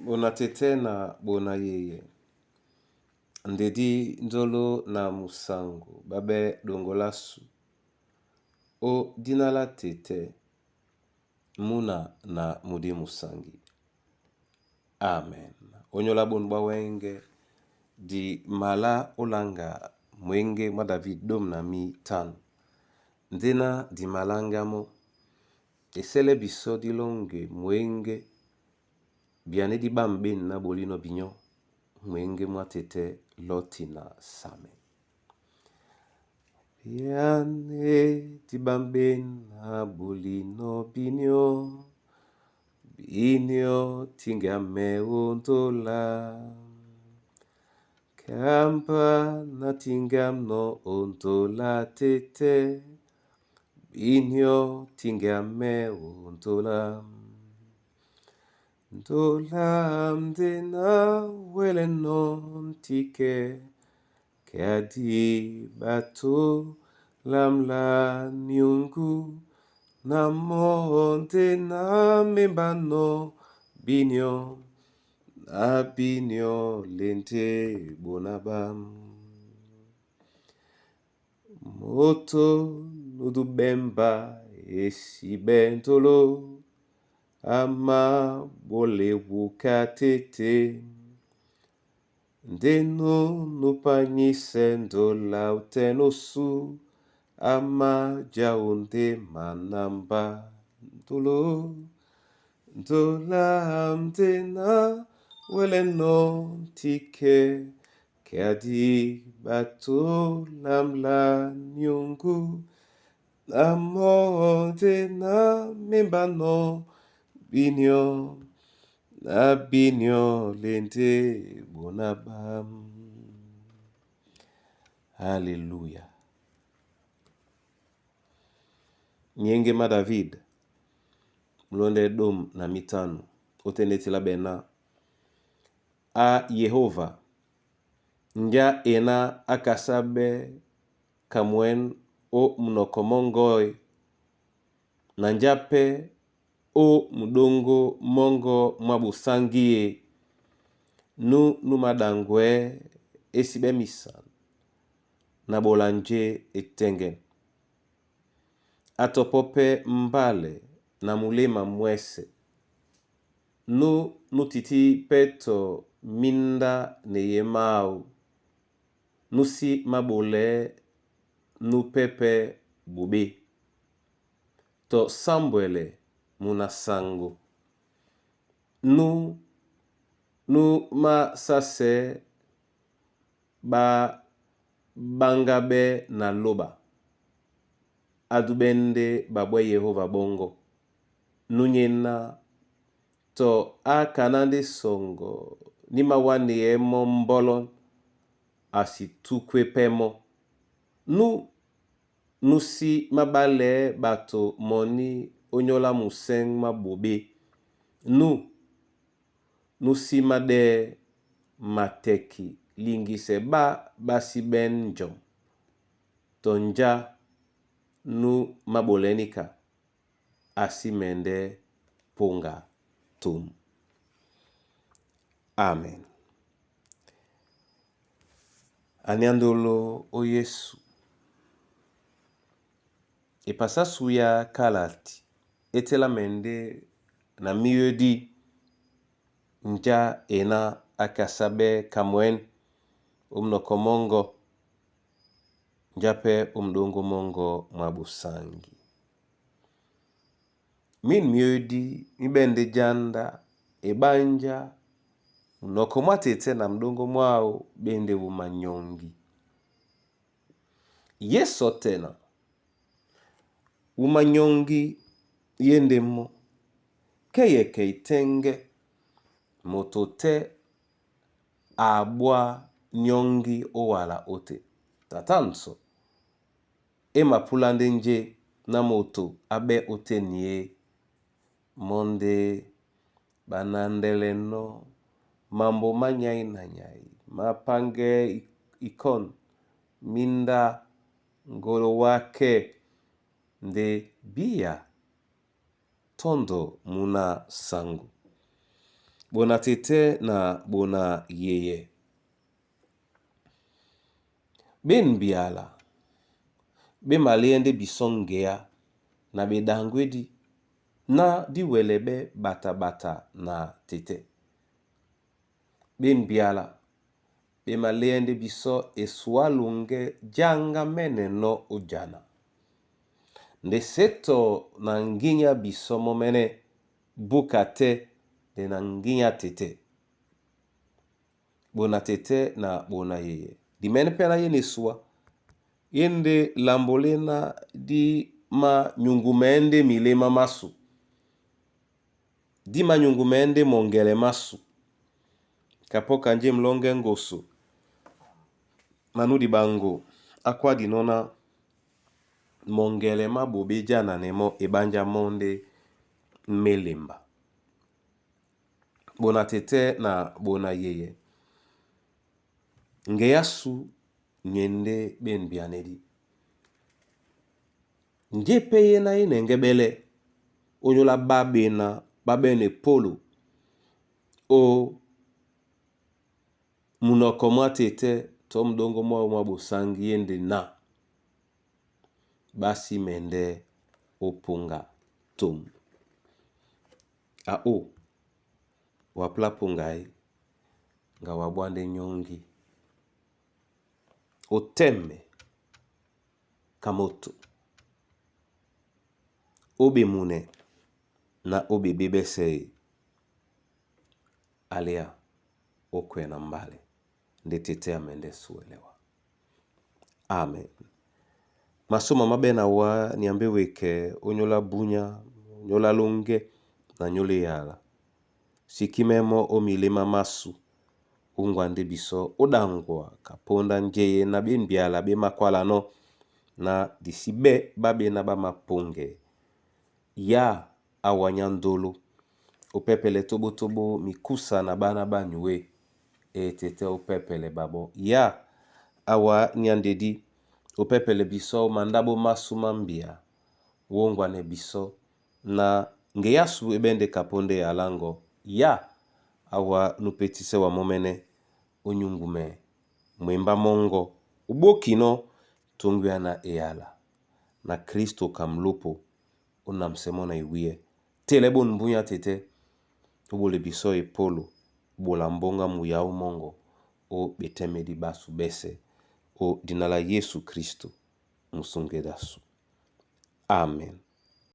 Bona tete na bona yeye. Ndedi nzolo na musango babe dongolasu. O dinala tete muna na mudi musangi. Amen. Onyola bonba wenge di mala olanga mwenge mwa David dom na mi tan. Ndena di malanga mo. Esele biso di longe mwenge biane di bamben na bolino binyo. Mwenge mwa tete loti na same. Biane di bamben na bolino binyo. Binyo tinga me ontola. Kampa na tingam no ontola tete. Binyo tinga me ontola. Ntola mdena wele non tike. Kadi batu lamla nyungu. Na monte na membano binyo. Na binyo lente bonabam. Moto nudubemba esi bentolo. Ama bole wuka tete. Ndeno nupanyi sendo lautenosu. Ama jaunde manamba. Ntolo. Ntola amtena wele non tike. Kadi bato lamla nyungu. Amonte na membano binyo. Na binyo lente bonabam. Hallelujah. Nyenge ma David. Mlonde dom na mitano. Oteneti la bena. A Yehova. Nja ena akasabe kamwen o mnokomongoi. Na njape o mudongo mongo mwabusangie. Nu madangwe esibe misan. Na bolanje etengen. Atopope mbale na mulema mwese. Nu titi peto minda neyemau. Nusi mabole nu pepe bube. To sambwele munasango. Nu ma sase ba bangabe na loba. Adubende babwe Yehova bongo. Nunyena to akanande songo. Nima wane emo mbolon. Asitukwe pemo. Nusi mabale bato moni onyola museng mabobe. Nusi made mateki lingise basi benjom. Tonja nu mabolenika asimende ponga tum. Amen. Anyandolo o Yesu. Ipasa ya kalati. Etela mende na miyodi. Nja ena akasabe kamwen. Umnokomongo. Njape umdongo mongo mwabusangi. Min miyodi. Mbende janda. Ebanja. Unokomwatete na mdongo mwao. Bende umanyongi. Yeso tena. Umanyongi yendemo. Keye keitenge. Motote abwa nyongi owala ote. Tatanso. Ema pulande nje na moto abe ote nye. Monde banandele no. Mambo manyai na nyai. Mapange ikon. Minda ngolo wake. Nde bia tondo muna sangu. bona tete na bona yeye. Ben biala be maliende bisongea na be dangwedi na di welebe bata bata na tete. Ben biala be maliende biso eswalunge janga mene no ujana. Nde seto na nginya biso momene bukate de na nginya tete. Bona tete na bona yeye. Di mene pena yene swa. Yende lambolena di ma nyungumende milema masu. Di ma nyungumende mongele masu. Kapoka nje mlonge ngosu. Manudi bango. Akwa dinona mongele mabobe jana nemo ebanja monde melemba. Bona tete na bona yeye. Ngeyasu nyende ben bianedi. Nje peye na ine ngebele. Onyola babene polo. O munokoma tete tom dongo mwa bosangi yende na. Basi mende opunga tom. Wapla pungai nga wabwande nyongi. Oteme kamoto. Obe mune na obe bebese alia okwe na mbale. Ndetete amende suelewa. Amen. Masoma mabena wa niambe weke onyola bunya, onyola lunge na nyole yala. Sikimemo omilema masu. Ungwande biso odangwa kaponda njeye na benbiala be makwala no na disibe babe na ba maponge. Ya awanyandolo opepele tobo mikusa na bana banywe tete opepele babo. Ya awa nyandedi opepele biso mandabo masu mambia wongwane biso na ngeyasu ebende kaponde ya lango. Ya awa nupetise wa momene onyungume mwemba mongo ubokino tungwiana eyala na Kristo kamlupo unamsemona iwie telebo mbunya tete ubole biso epolo bola mbonga muyao mongo o betemedi basu bese o dinala Yesu Kristo musungedasu. Amen.